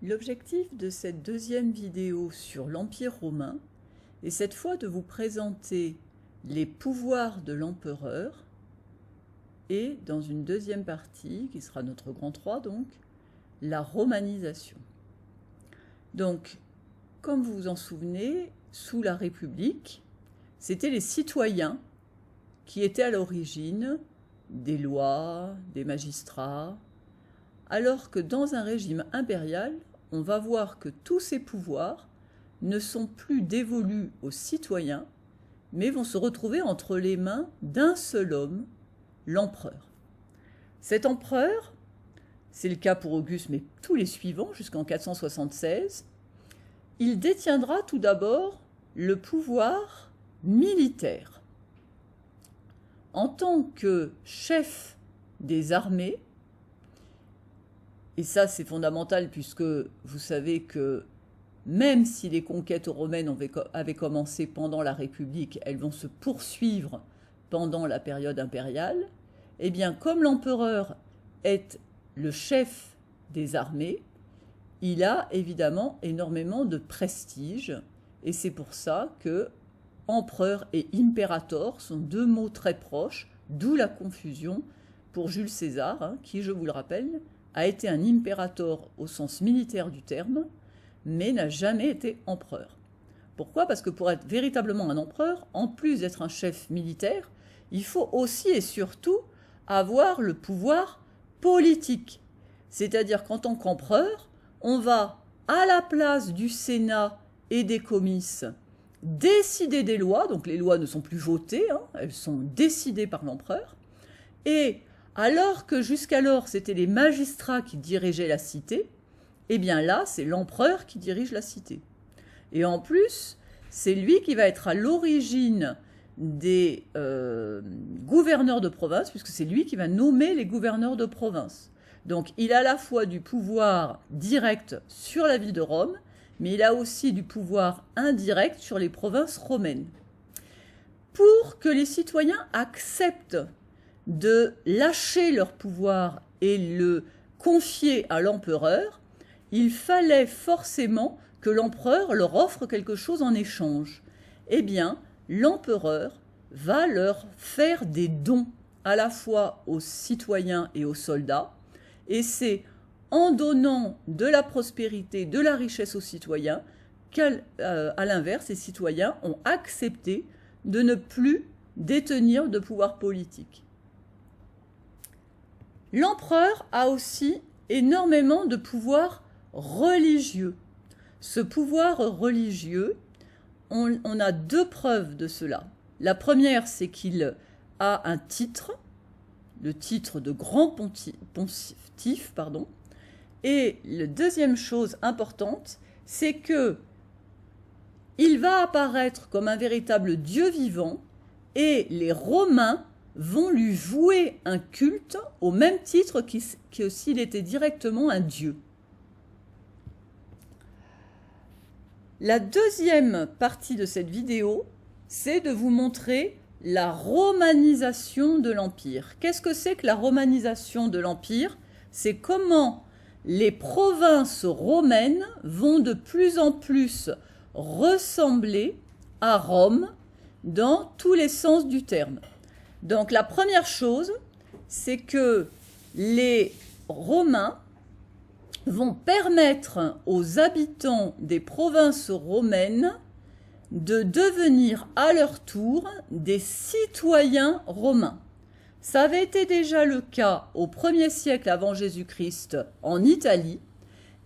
L'objectif de cette deuxième vidéo sur l'Empire romain est cette fois de vous présenter les pouvoirs de l'empereur et, dans une deuxième partie, qui sera notre grand 3 donc, la romanisation. Donc, comme vous vous en souvenez, sous la République, c'était les citoyens qui étaient à l'origine des lois, des magistrats, alors que dans un régime impérial, on va voir que tous ces pouvoirs ne sont plus dévolus aux citoyens, mais vont se retrouver entre les mains d'un seul homme, l'empereur. Cet empereur, c'est le cas pour Auguste, mais tous les suivants jusqu'en 476, il détiendra tout d'abord le pouvoir militaire. En tant que chef des armées, et ça c'est fondamental puisque vous savez que même si les conquêtes romaines avaient commencé pendant la République, elles vont se poursuivre pendant la période impériale, eh bien comme l'empereur est le chef des armées, il a évidemment énormément de prestige, et c'est pour ça que empereur et imperator sont deux mots très proches, d'où la confusion pour Jules César, qui, je vous le rappelle, a été un imperator au sens militaire du terme, mais n'a jamais été empereur. Pourquoi ? Parce que pour être véritablement un empereur, en plus d'être un chef militaire, il faut aussi et surtout avoir le pouvoir politique. C'est-à-dire qu'en tant qu'empereur, on va, à la place du Sénat et des comices, décider des lois, donc les lois ne sont plus votées, elles sont décidées par l'empereur, et alors que jusqu'alors c'était les magistrats qui dirigeaient la cité, eh bien là c'est l'empereur qui dirige la cité. Et en plus, c'est lui qui va être à l'origine des gouverneurs de province, puisque c'est lui qui va nommer les gouverneurs de province. Donc il a à la fois du pouvoir direct sur la ville de Rome, mais il a aussi du pouvoir indirect sur les provinces romaines. Pour que les citoyens acceptent de lâcher leur pouvoir et le confier à l'empereur, il fallait forcément que l'empereur leur offre quelque chose en échange. Eh bien, l'empereur va leur faire des dons à la fois aux citoyens et aux soldats, et c'est en donnant de la prospérité, de la richesse aux citoyens, qu'à l'inverse, les citoyens ont accepté de ne plus détenir de pouvoir politique. L'empereur a aussi énormément de pouvoir religieux. Ce pouvoir religieux, on a deux preuves de cela. La première, c'est qu'il a un titre, le titre de grand pontife, et la deuxième chose importante, c'est que il va apparaître comme un véritable Dieu vivant et les Romains vont lui vouer un culte au même titre que s'il était directement un dieu. La deuxième partie de cette vidéo, c'est de vous montrer la romanisation de l'Empire. Qu'est-ce que c'est que la romanisation de l'Empire ? C'est comment les provinces romaines vont de plus en plus ressembler à Rome dans tous les sens du terme. Donc la première chose, c'est que les Romains vont permettre aux habitants des provinces romaines de devenir à leur tour des citoyens romains. Ça avait été déjà le cas au 1er siècle avant Jésus-Christ en Italie,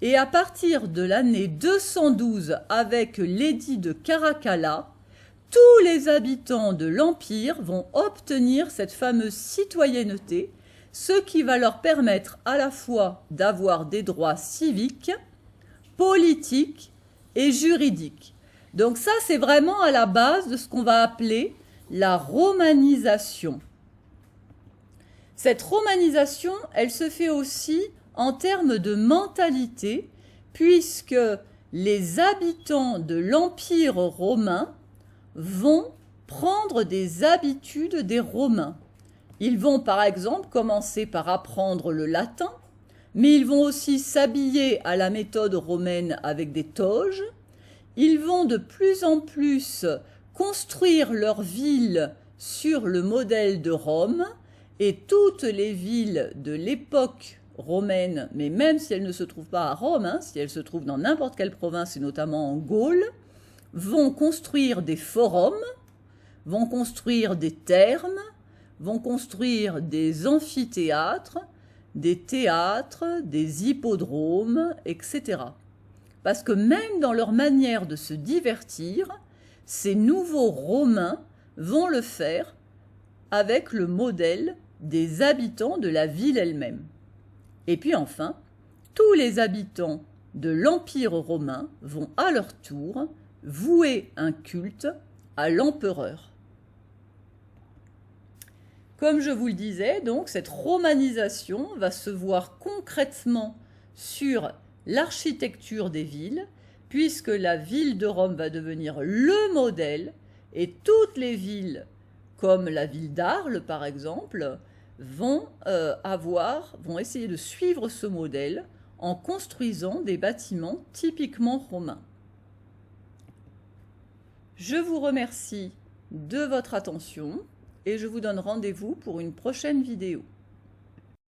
et à partir de l'année 212 avec l'édit de Caracalla, tous les habitants de l'Empire vont obtenir cette fameuse citoyenneté, ce qui va leur permettre à la fois d'avoir des droits civiques, politiques et juridiques. Donc ça, c'est vraiment à la base de ce qu'on va appeler la romanisation. Cette romanisation, elle se fait aussi en termes de mentalité, puisque les habitants de l'Empire romain vont prendre des habitudes des Romains. Ils vont par exemple commencer par apprendre le latin, mais ils vont aussi s'habiller à la méthode romaine avec des toges. Ils vont de plus en plus construire leurs villes sur le modèle de Rome, et toutes les villes de l'époque romaine, mais même si elles ne se trouvent pas à Rome, si elles se trouvent dans n'importe quelle province, et notamment en Gaule, vont construire des forums, vont construire des thermes, vont construire des amphithéâtres, des théâtres, des hippodromes, etc. Parce que même dans leur manière de se divertir, ces nouveaux Romains vont le faire avec le modèle des habitants de la ville elle-même. Et puis enfin, tous les habitants de l'Empire romain vont à leur tour vouer un culte à l'empereur. Comme je vous le disais, donc, cette romanisation va se voir concrètement sur l'architecture des villes, puisque la ville de Rome va devenir le modèle, et toutes les villes, comme la ville d'Arles par exemple, vont essayer de suivre ce modèle en construisant des bâtiments typiquement romains. Je vous remercie de votre attention et je vous donne rendez-vous pour une prochaine vidéo.